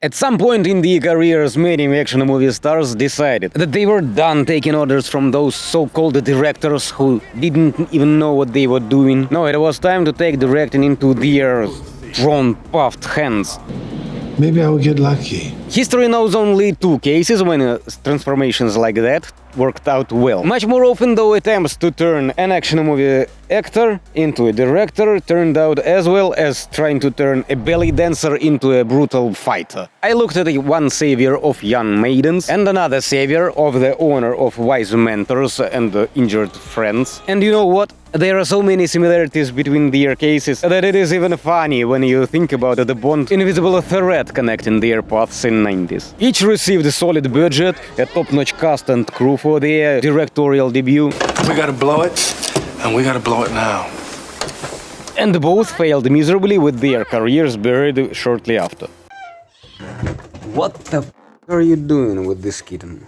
At some point in their careers, many action movie stars decided that they were done taking orders from those so-called directors who didn't even know what they were doing. No, it was time to take directing into their strong, puffed hands. Maybe I will get lucky. History knows only two cases when transformations like that worked out well. Much more often, though, attempts to turn an action movie actor into a director turned out as well as trying to turn a belly dancer into a brutal fighter. I looked at one savior of young maidens and another savior of the honor of wise mentors and injured friends. And you know what? There are so many similarities between their cases that it is even funny when you think about the Bond invisible thread connecting their paths in 90s. Each received a solid budget, a top-notch cast and crew for their directorial debut. We gotta blow it, and we gotta blow it now. And both failed miserably with their careers buried shortly after. What the f*** are you doing with this kitten?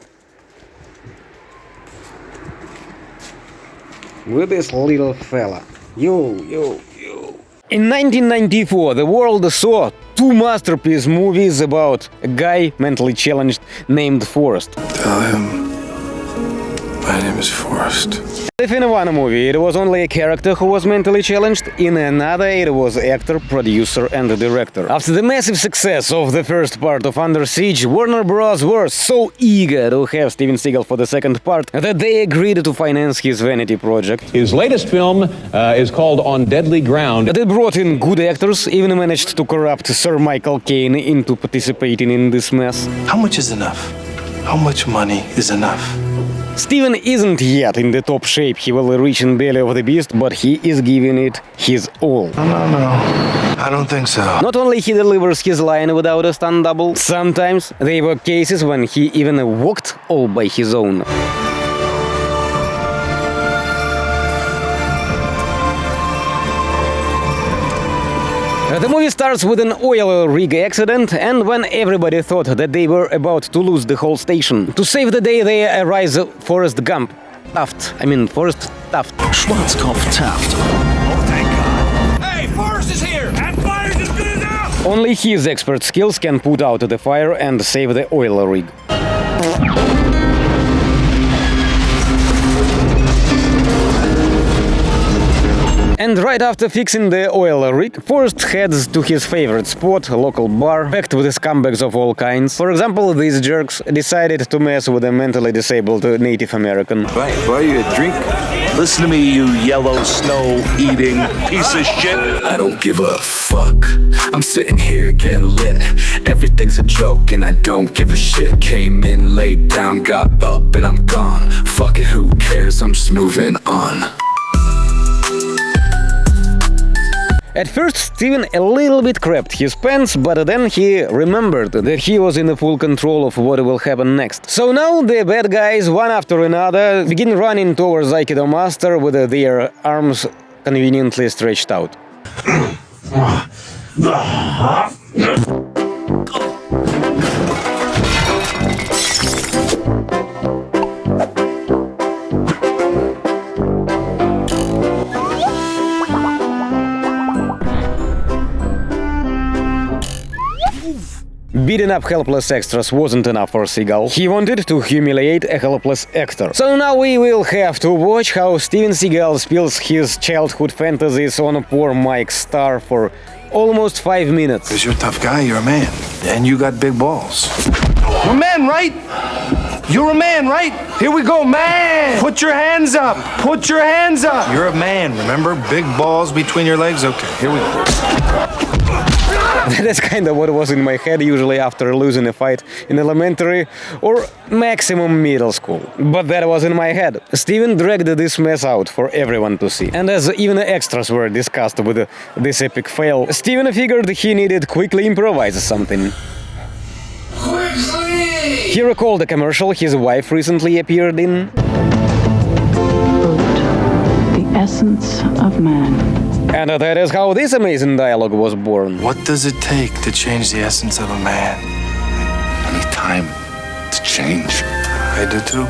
With this little fella. You. In 1994, the world saw two masterpiece movies about a guy mentally challenged named Forrest. Tell him my name is Forrest. If in one movie it was only a character who was mentally challenged, in another it was actor, producer and director. After the massive success of the first part of Under Siege, Warner Bros. Were so eager to have Steven Seagal for the second part that they agreed to finance his vanity project. His latest film is called On Deadly Ground. They brought in good actors, even managed to corrupt Sir Michael Caine into participating in this mess. How much is enough? How much money is enough? Steven isn't yet in the top shape he will reach in Belly of the Beast, but he is giving it his all. No. I don't think so. Not only he delivers his line without a stunt double, sometimes there were cases when he even walked all by his own. The movie starts with an oil rig accident, and when everybody thought that they were about to lose the whole station, to save the day there arrives Forrest Gump. Forrest Taft. Schwarzkopf Taft. Oh, thank God. Hey, Forrest is here! That fire's as good as out! Only his expert skills can put out the fire and save the oil rig. And right after fixing the oil rig, Forrest heads to his favorite spot, a local bar, packed with scumbags of all kinds. For example, these jerks decided to mess with a mentally disabled Native American. Right, buy you a drink? Listen to me, you yellow snow-eating piece of shit. I don't give a fuck. I'm sitting here getting lit. Everything's a joke and I don't give a shit. Came in, laid down, got up and I'm gone. Fuck it, who cares? I'm just moving on. At first, Steven a little bit crapped his pants, but then he remembered that he was in full control of what will happen next. So now the bad guys, one after another, begin running towards Aikido Master with their arms conveniently stretched out. Beating up helpless extras wasn't enough for Seagal. He wanted to humiliate a helpless actor. So now we will have to watch how Steven Seagal spills his childhood fantasies on a poor Mike Starr for almost 5 minutes. Because you're a tough guy, you're a man. And you got big balls. You're a man, right? You're a man, right? Here we go, man! Put your hands up! Put your hands up! You're a man, remember? Big balls between your legs? Okay, here we go. That's kind of what was in my head usually after losing a fight in elementary or maximum middle school. But that was in my head. Steven dragged this mess out for everyone to see. And as even extras were discussed with this epic fail, Steven figured he needed quickly improvise something. He recalled a commercial his wife recently appeared in. The essence of man. And that is how this amazing dialogue was born. What does it take to change the essence of a man? I need time to change. I do too.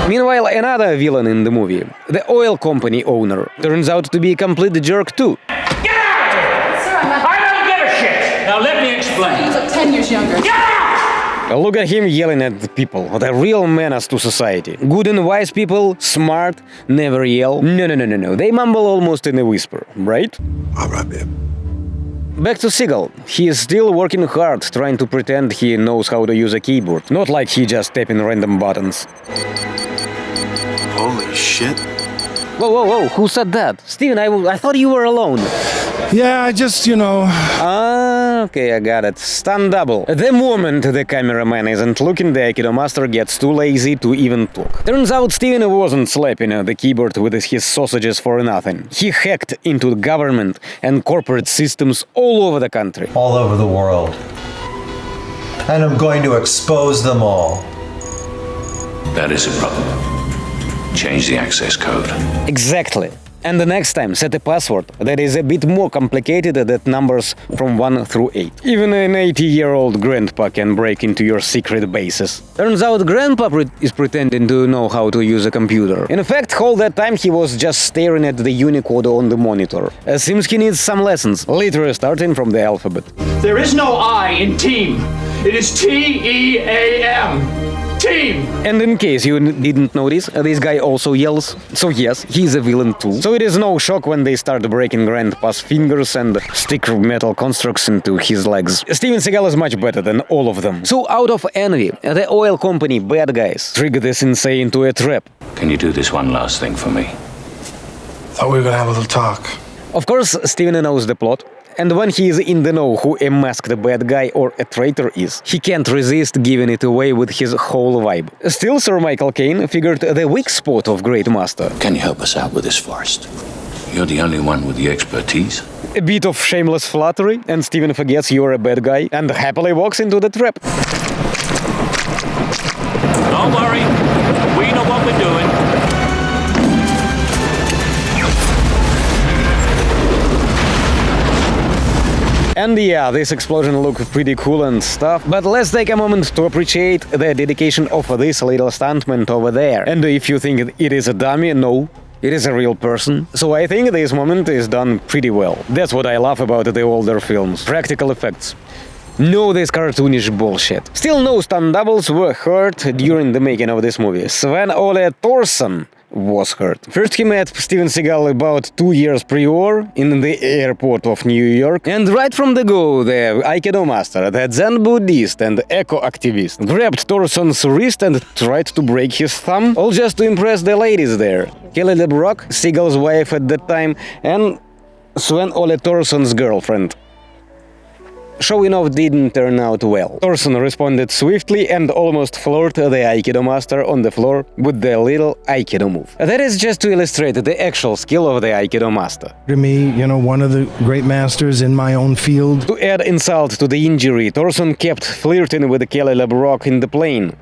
Meanwhile, another villain in the movie, the oil company owner, turns out to be a complete jerk too. Get out of here! I don't give a shit! Now let me explain. He's like 10 years younger. Get out! Look at him yelling at the people, the real menace to society. Good and wise people, smart, never yell. No. They mumble almost in a whisper, right? All right, babe. Back to Seagal. He is still working hard, trying to pretend he knows how to use a keyboard. Not like he just tapping random buttons. Holy shit. Whoa, who said that? Steven, I thought you were alone. Yeah, I just, Okay, I got it. Stunt double. The moment the cameraman isn't looking, the Aikido master gets too lazy to even talk. Turns out Steven wasn't slapping the keyboard with his sausages for nothing. He hacked into the government and corporate systems all over the country. All over the world. And I'm going to expose them all. That is a problem. Change the access code. Exactly. And the next time, set a password that is a bit more complicated than numbers from 1 through 8. Even an 80-year-old grandpa can break into your secret bases. Turns out grandpa is pretending to know how to use a computer. In fact, all that time he was just staring at the Unicode on the monitor. Seems he needs some lessons, literally starting from the alphabet. There is no I in team. It is T-E-A-M. Team! And in case you didn't notice, this guy also yells. So yes, he's a villain too. So it is no shock when they start breaking Grandpa's fingers and stick metal constructs into his legs. Steven Seagal is much better than all of them. So out of envy, the oil company bad guys trigger this insane into a trap. Can you do this one last thing for me? Thought we were gonna have a little talk. Of course, Steven knows the plot. And when he is in the know who a masked bad guy or a traitor is, he can't resist giving it away with his whole vibe. Still, Sir Michael Caine figured the weak spot of Great Master. Can you help us out with this first? You're the only one with the expertise. A bit of shameless flattery, and Steven forgets you're a bad guy and happily walks into the trap. Don't worry. We know what we're doing. And yeah, this explosion looked pretty cool and stuff, but let's take a moment to appreciate the dedication of this little stuntman over there. And if you think it is a dummy, no. It is a real person. So I think this moment is done pretty well. That's what I love about the older films. Practical effects. No this cartoonish bullshit. Still no stunt doubles were hurt during the making of this movie. Sven-Ole Thorsen was hurt. First he met Steven Seagal about 2 years prior in the airport of New York, and right from the go the Aikido master, the Zen Buddhist and eco-activist, grabbed Thorsen's wrist and tried to break his thumb, all just to impress the ladies there. Kelly LeBrock, Seagal's wife at that time, and Sven-Ole Thorsen's girlfriend. Showing off didn't turn out well. Thorsen responded swiftly and almost floored the Aikido master on the floor with the little Aikido move. That is just to illustrate the actual skill of the Aikido master. To me, one of the great masters in my own field. To add insult to the injury, Thorsen kept flirting with Kelly LeBrock in the plane.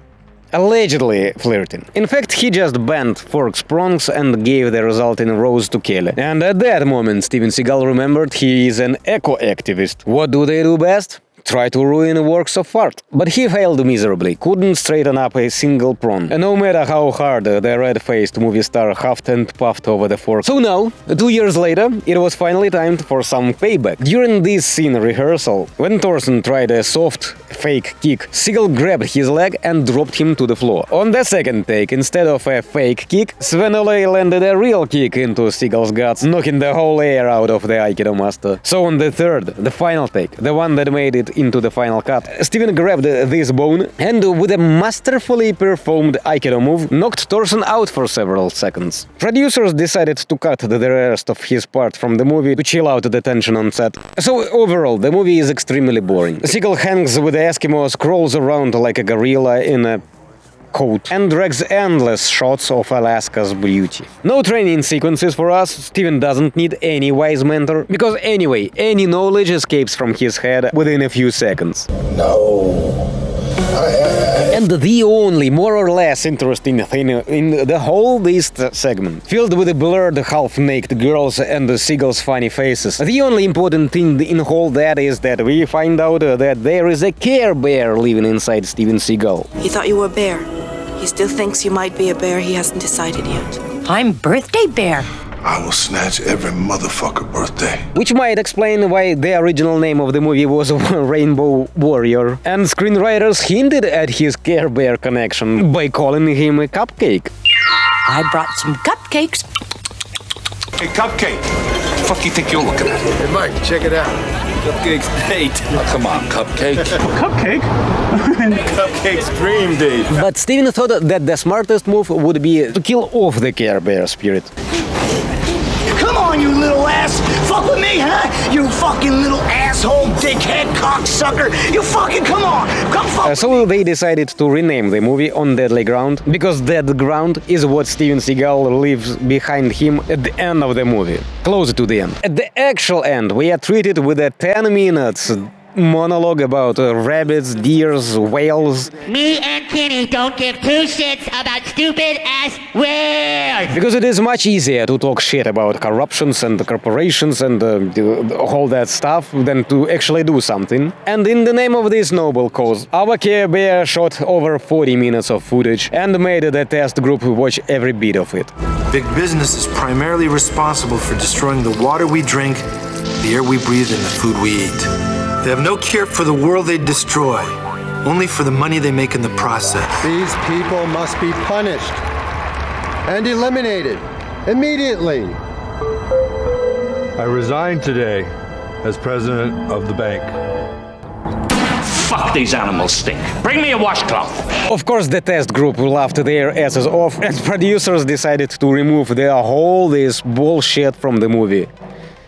Allegedly flirting. In fact, he just bent Fork's prongs and gave the resulting rose to Kelly. And at that moment, Steven Seagal remembered he is an eco-activist. What do they do best? Try to ruin works of art. But he failed miserably, couldn't straighten up a single prong. And no matter how hard the red-faced movie star huffed and puffed over the fork. So now, 2 years later, it was finally time for some payback. During this scene rehearsal, when Thorsen tried a soft, fake kick, Seagal grabbed his leg and dropped him to the floor. On the second take, instead of a fake kick, Sven-Ole landed a real kick into Seagal's guts, knocking the whole air out of the Aikido master. So on the third, the final take, the one that made it into the final cut, Steven grabbed this bone and with a masterfully performed Aikido move knocked Thorsen out for several seconds. Producers decided to cut the rest of his part from the movie to chill out the tension on set. So overall, the movie is extremely boring. Seagal hangs with the Eskimos, crawls around like a gorilla in a coat, and drags endless shots of Alaska's beauty. No training sequences for us. Steven doesn't need any wise mentor, because anyway, any knowledge escapes from his head within a few seconds. No. And the only more or less interesting thing in the whole this segment, filled with blurred half-naked girls and Seagal's funny faces, the only important thing in all that is that we find out that there is a Care Bear living inside Steven Seagal. He thought you were a bear. He still thinks you might be a bear. He hasn't decided yet. I'm Birthday Bear. I will snatch every motherfucker birthday. Which might explain why the original name of the movie was Rainbow Warrior. And screenwriters hinted at his Care Bear connection by calling him a cupcake. I brought some cupcakes. Hey, Cupcake. What the fuck you think you're looking at? Hey, Mike, check it out. Cupcake's date. Oh, come on, Cupcake. Cupcake? Cupcake's dream date. But Steven thought that the smartest move would be to kill off the Care Bear spirit. Come on, you little ass! Fuck with me, huh? You fucking little asshole, dickhead, cocksucker! You fucking come on! Come fuck So they decided to rename the movie On Deadly Ground, because Dead Ground is what Steven Seagal leaves behind him at the end of the movie, closer to the end. At the actual end, we are treated with a 10 minutes monologue about rabbits, deers, whales. Me and Kenny don't give two shits about stupid ass whales. Because it is much easier to talk shit about corruptions and corporations and all that stuff than to actually do something. And in the name of this noble cause, our Care Bear shot over 40 minutes of footage and made the test group watch every bit of it. Big business is primarily responsible for destroying the water we drink, the air we breathe, and the food we eat. They have no care for the world they destroy, only for the money they make in the process. These people must be punished and eliminated immediately. I resign today as president of the bank. Fuck, these animals stink. Bring me a washcloth. Of course, the test group laughed their asses off, and producers decided to remove this bullshit from the movie.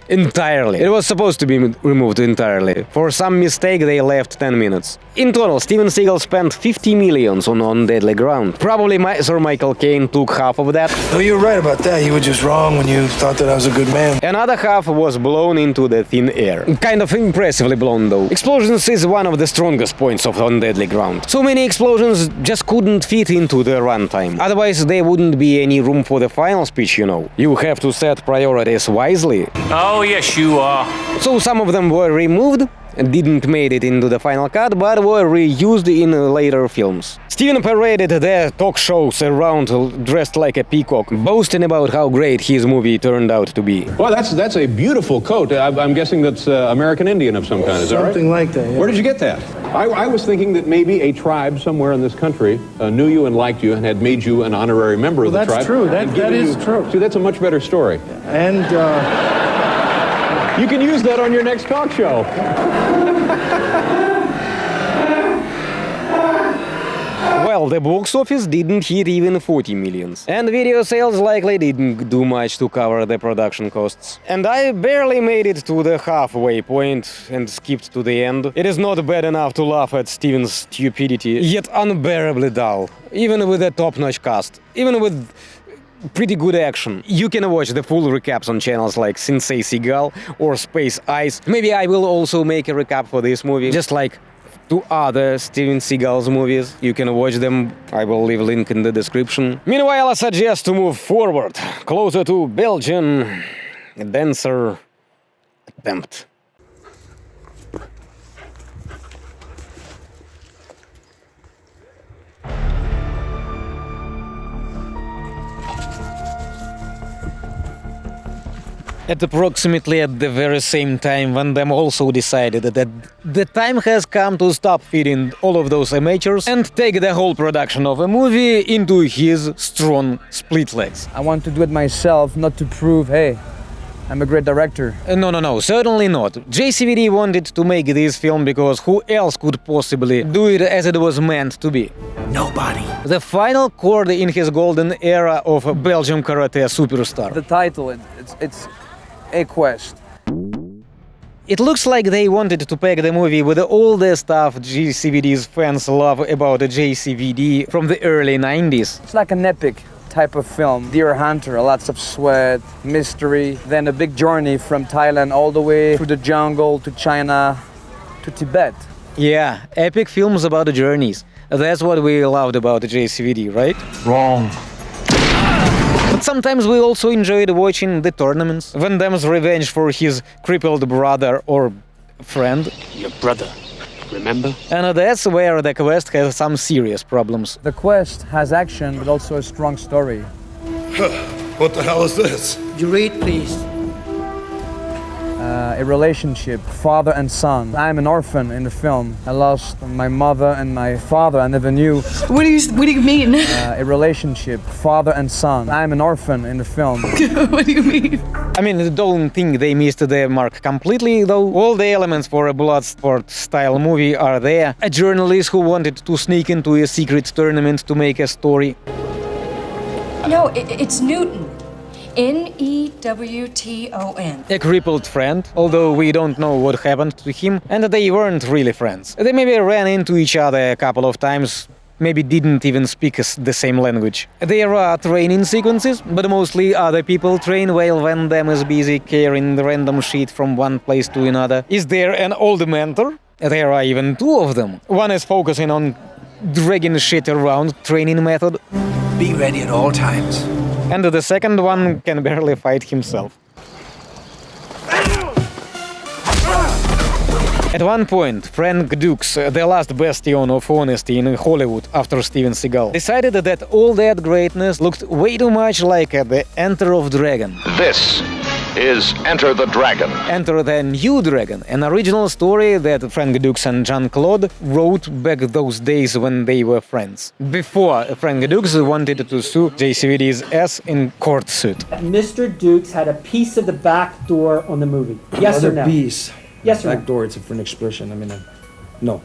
Entirely. It was supposed to be removed entirely. For some mistake, they left 10 minutes. In total, Steven Seagal spent 50 millions on Deadly Ground. Probably Sir Michael Caine took half of that. No, you're right about that. You were just wrong when you thought that I was a good man. Another half was blown into the thin air. Kind of impressively blown, though. Explosions is one of the strongest points of On Deadly Ground. So many explosions just couldn't fit into the runtime. Otherwise, there wouldn't be any room for the final speech, you know. You have to set priorities wisely. Oh, yes, you are. So some of them were removed, didn't made it into the final cut, but were reused in later films. Steven paraded their talk shows around dressed like a peacock, boasting about how great his movie turned out to be. Well, that's a beautiful coat. I'm guessing that's American Indian of some kind, is that right? Something like that, yeah. Where did you get that? I was thinking that maybe a tribe somewhere in this country knew you and liked you and had made you an honorary member of the tribe. That's true. That is true. See, that's a much better story. And, you can use that on your next talk show. Well, the box office didn't hit even 40 millions. And video sales likely didn't do much to cover the production costs. And I barely made it to the halfway point and skipped to the end. It is not bad enough to laugh at Steven's stupidity, yet unbearably dull. Even with a top-notch cast. Even with pretty good action. You can watch the full recaps on channels like Sensei Seagal or Space Ice. Maybe I will also make a recap for this movie, just like 2 other Steven Seagal's movies. You can watch them. I will leave a link in the description. Meanwhile, I suggest to move forward, closer to Belgian dancer attempt. At approximately at the very same time, Van Damme also decided that the time has come to stop feeding all of those amateurs and take the whole production of a movie into his strong split legs. I want to do it myself, not to prove, hey, I'm a great director. No, certainly not. JCVD wanted to make this film because who else could possibly do it as it was meant to be? Nobody. The final chord in his golden era of a Belgian karate superstar. The title, it's A Quest. It looks like they wanted to pack the movie with all the stuff JCVD's fans love about JCVD from the early 90s. It's like an epic type of film. Deer hunter, lots of sweat, mystery, then a big journey from Thailand all the way through the jungle to China to Tibet. Yeah, epic films about journeys. That's what we loved about JCVD, right? Wrong. But sometimes we also enjoyed watching the tournaments. Van Damme's revenge for his crippled brother or friend. Your brother, remember? And that's where the quest has some serious problems. The quest has action, but also a strong story. What the hell is this? You read, please. A relationship, father and son. I'm an orphan in the film. I lost my mother and my father I never knew. What do you mean? A relationship, father and son. I'm an orphan in the film. What do you mean? I mean, I don't think they missed the mark completely, though. All the elements for a Bloodsport-style movie are there. A journalist who wanted to sneak into a secret tournament to make a story. No, it's Newton. Newton. A crippled friend, although we don't know what happened to him, and they weren't really friends. They maybe ran into each other a couple of times, maybe didn't even speak the same language. There are training sequences, but mostly other people train while Van Damme is busy carrying the random shit from one place to another. Is there an old mentor? There are even two of them. One is focusing on dragging shit around training method. Be ready at all times. And the second one can barely fight himself. At one point, Frank Dukes, the last bastion of honesty in Hollywood after Steven Seagal, decided that all that greatness looked way too much like the Enter of Dragon. This is Enter the Dragon. Enter the New Dragon, an original story that Frank Dukes and Jean-Claude wrote back those days when they were friends. Before Frank Dukes wanted to sue JCVD's ass in court suit. Mr. Dukes had a piece of the back door on the movie. Yes or no? Piece. Yes or no? Back door, it's a different expression. No.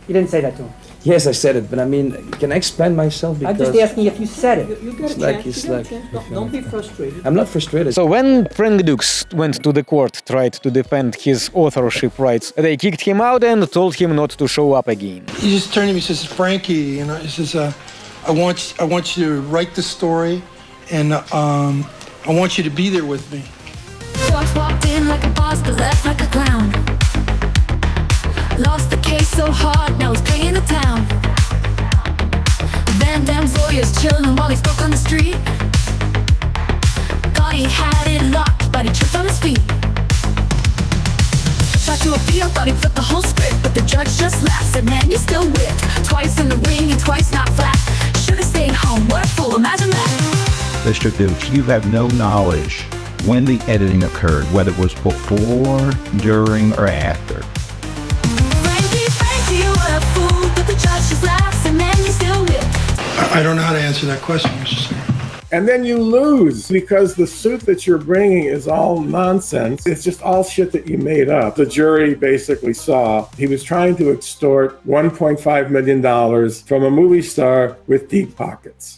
You didn't say that to him. Yes, I said it, but can I explain myself? I'm just asking if you said it. You get a chance. Don't be frustrated. I'm not frustrated. So when Frank Dukes went to the court, tried to defend his authorship rights, they kicked him out and told him not to show up again. He just turned to me and says, Frankie, he says, I want you to write the story, and I want you to be there with me. Walked in like a boss, but left like a clown. Lost the case so hard, now he's paying the town. Van Damme's lawyer's chilling while he spoke on the street. Thought he had it locked, but he tripped on his feet. Tried to appeal, thought he flipped the whole script, but the judge just laughed, said, man, you're still whipped. Twice in the ring and twice not flat. Should've stayed home, what a fool, imagine that. Mr. Dukes, you have no knowledge when the editing occurred, whether it was before, during, or after. Frankie, what a fool, but the judge just laughs, and man, you're still whipped. I don't know how to answer that question, Mr. Singer. And then you lose because the suit that you're bringing is all nonsense. It's just all shit that you made up. The jury basically saw he was trying to extort $1.5 million from a movie star with deep pockets.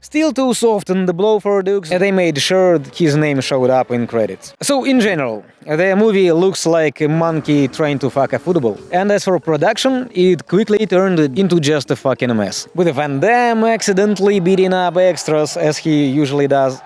Still to soften the blow for Dukes, they made sure his name showed up in credits. So in general, the movie looks like a monkey trying to fuck a football. And as for production, it quickly turned into just a fucking mess. With Van Damme accidentally beating up extras as he usually does.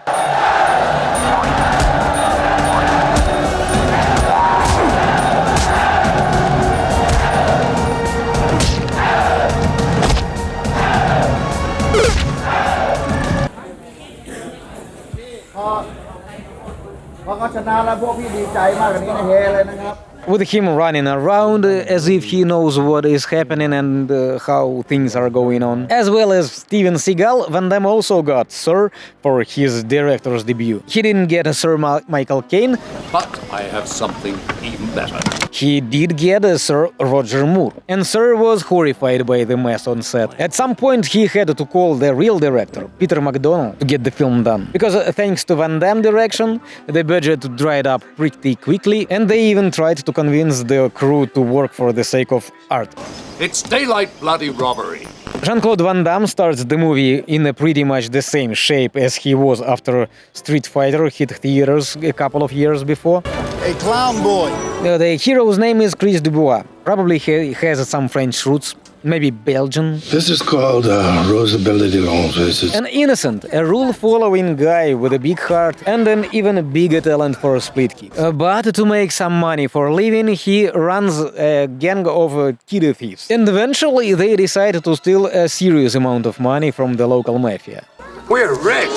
With him running around as if he knows what is happening and how things are going on. As well as Steven Seagal, Van Damme also got Sir for his director's debut. He didn't get a Sir Michael Caine, but I have something even better. He did get a Sir Roger Moore, and Sir was horrified by the mess on set. At some point he had to call the real director, Peter McDonald, to get the film done. Because thanks to Van Damme direction, the budget dried up pretty quickly, and they even tried to convince the crew to work for the sake of art. It's daylight bloody robbery. Jean-Claude Van Damme starts the movie in a pretty much the same shape as he was after Street Fighter hit theaters a couple of years before. Hey, clown boy! The hero's name is Chris Dubois. Probably he has some French roots, maybe Belgian. This is called Rosabelle de Lons. An innocent, a rule-following guy with a big heart and an even bigger talent for split kicks. But to make some money for a living, he runs a gang of kid thieves. And eventually they decide to steal a serious amount of money from the local mafia. We're rich!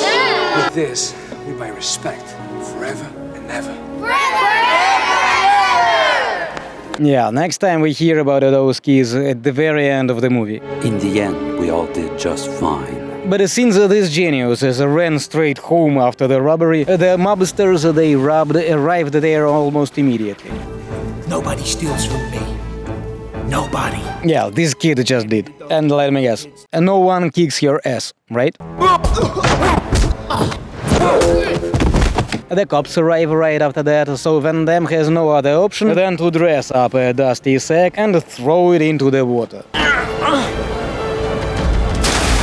With this, we buy respect forever and ever. Yeah, next time we hear about those keys at the very end of the movie. In the end, we all did just fine. But since these geniuses ran straight home after the robbery, the mobsters they robbed arrived there almost immediately. Nobody steals from me. Nobody. Yeah, this kid just did. And let me guess, no one kicks your ass, right? The cops arrive right after that, so Van Damme has no other option than to dress up a dusty sack and throw it into the water.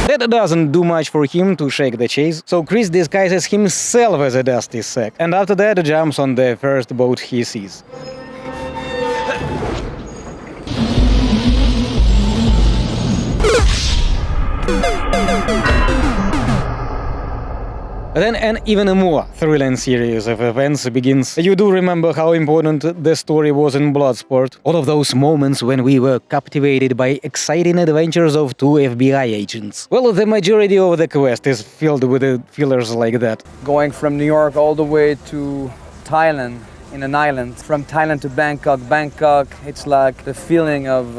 That doesn't do much for him to shake the chase, so Chris disguises himself as a dusty sack, and after that jumps on the first boat he sees. Then an even more thrilling series of events begins. You do remember how important the story was in Bloodsport? All of those moments when we were captivated by exciting adventures of two FBI agents. Well, the majority of the quest is filled with fillers like that. Going from New York all the way to Thailand, in an island. From Thailand to Bangkok, it's like the feeling of...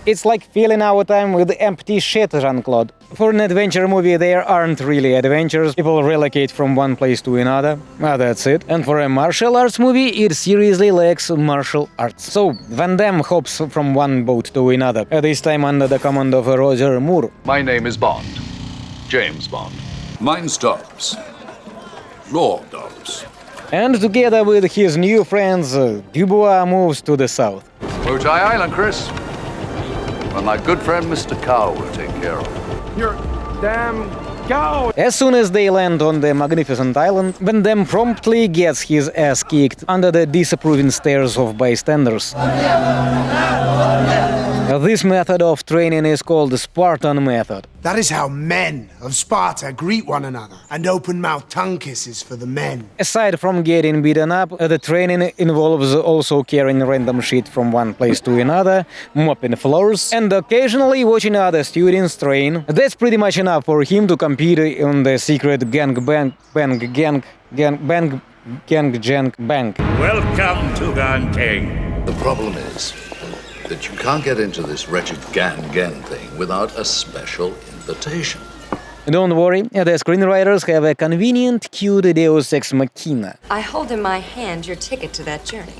It's like filling our time with empty shit, Jean-Claude. For an adventure movie, there aren't really adventures. People relocate from one place to another. That's it. And for a martial arts movie, it seriously lacks martial arts. So, Van Damme hops from one boat to another, this time under the command of Roger Moore. My name is Bond. James Bond. Mine's Dobbs. Lord Dobbs. And together with his new friends, Dubois moves to the south. Motai Island, Chris. Well, my good friend Mr. Cow will take care of it. You're damn cow! As soon as they land on the magnificent island, Van Damme promptly gets his ass kicked under the disapproving stares of bystanders. This method of training is called the Spartan method. That is how men of Sparta greet one another, and open-mouthed tongue kisses for the men. Aside from getting beaten up, the training involves also carrying random shit from one place to another, mopping floors, and occasionally watching other students train. That's pretty much enough for him to compete in the secret gangbang. Welcome to Gang. The problem is that you can't get into this wretched gang thing without a special invitation. Don't worry, the screenwriters have a convenient, cute Deus Ex Machina. I hold in my hand your ticket to that journey.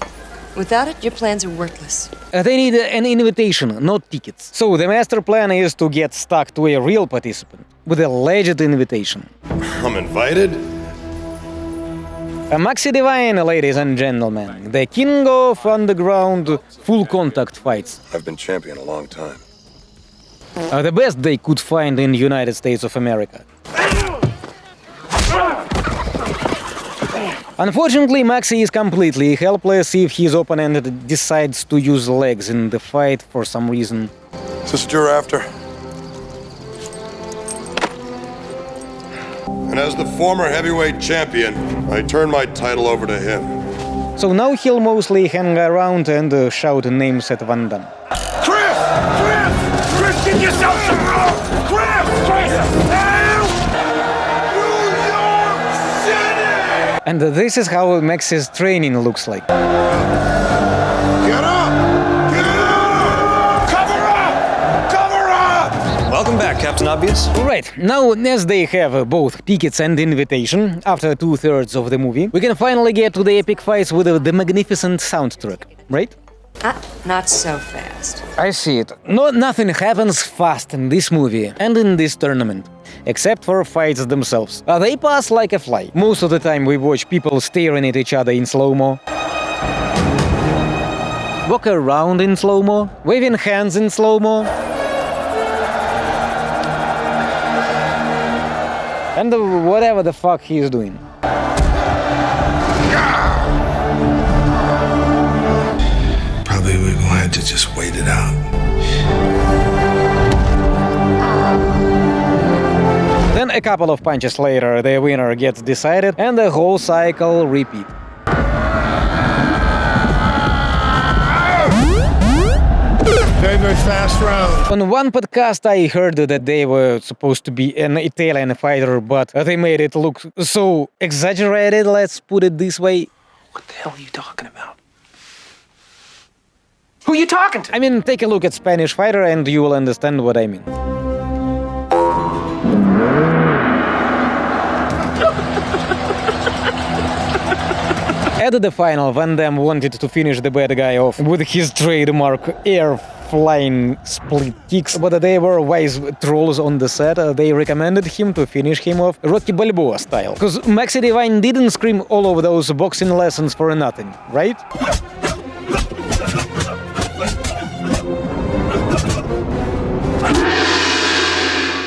Without it, your plans are worthless. They need an invitation, not tickets. So the master plan is to get stuck to a real participant with a legit invitation. I'm invited? Maxi Divine, ladies and gentlemen, the king of underground full-contact fights. I've been champion a long time. The best they could find in the United States of America. Unfortunately, Maxi is completely helpless if his opponent decides to use legs in the fight for some reason. Is this what you're after? And as the former heavyweight champion, I turn my title over to him. So now he'll mostly hang around and shout names at Van Damme. Chris! Chris, get yourself some rope! Chris! New York City! And this is how Max's training looks like. Get up! Get up! Cover up! Cover up! Welcome back, Captain Obvious. Right, now as they have both tickets and invitation, after 2/3 of the movie, we can finally get to the epic fights with the magnificent soundtrack, right? Not so fast. I see it. Nothing happens fast in this movie and in this tournament, except for fights themselves. They pass like a fly. Most of the time we watch people staring at each other in slow-mo, walk around in slow-mo, waving hands in slow-mo, and whatever the fuck he's doing. Probably we're gonna have to just wait it out. Then a couple of punches later, the winner gets decided and the whole cycle repeats. Very fast round. On one podcast I heard that they were supposed to be an Italian fighter, but they made it look so exaggerated, let's put it this way. What the hell are you talking about? Who are you talking to? I mean, take a look at Spanish fighter and you will understand what I mean. At the final, Van Damme wanted to finish the bad guy off with his trademark air flying split kicks, but they were wise trolls on the set. They recommended him to finish him off Rocky Balboa style. Because Maxi Divine didn't scream all of those boxing lessons for nothing, right?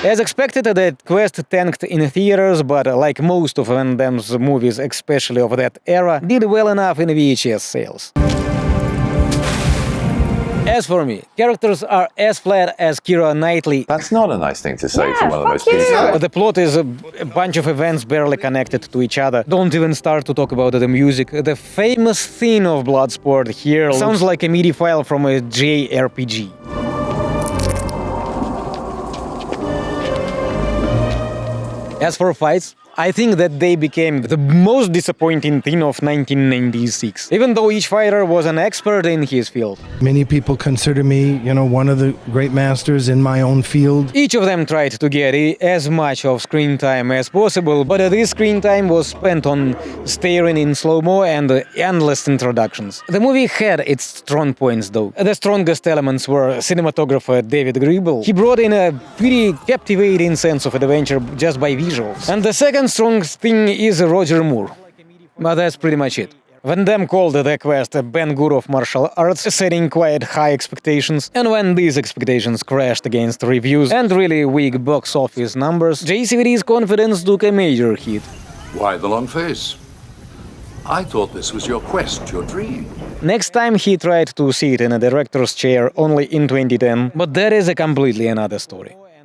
As expected, the Quest tanked in theaters, but like most of Van Damme's movies, especially of that era, did well enough in VHS sales. As for me, characters are as flat as Keira Knightley. That's not a nice thing to say to one of those people. The plot is a bunch of events barely connected to each other. Don't even start to talk about the music. The famous theme of Bloodsport here sounds like a MIDI file from a JRPG. As for fights, I think that they became the most disappointing thing of 1996, even though each fighter was an expert in his field. Many people consider me, one of the great masters in my own field. Each of them tried to get as much of screen time as possible, but this screen time was spent on staring in slow-mo and endless introductions. The movie had its strong points, though. The strongest elements were cinematographer David Gribble. He brought in a pretty captivating sense of adventure just by visuals. And the second strong thing is Roger Moore. But that's pretty much it. Van Damme called the Quest a Ben-Gur of martial arts, setting quite high expectations, and when these expectations crashed against reviews and really weak box office numbers, JCVD's confidence took a major hit. Why the long face? I thought this was your quest, your dream. Next time he tried to sit in a director's chair only in 2010, but that is a completely another story.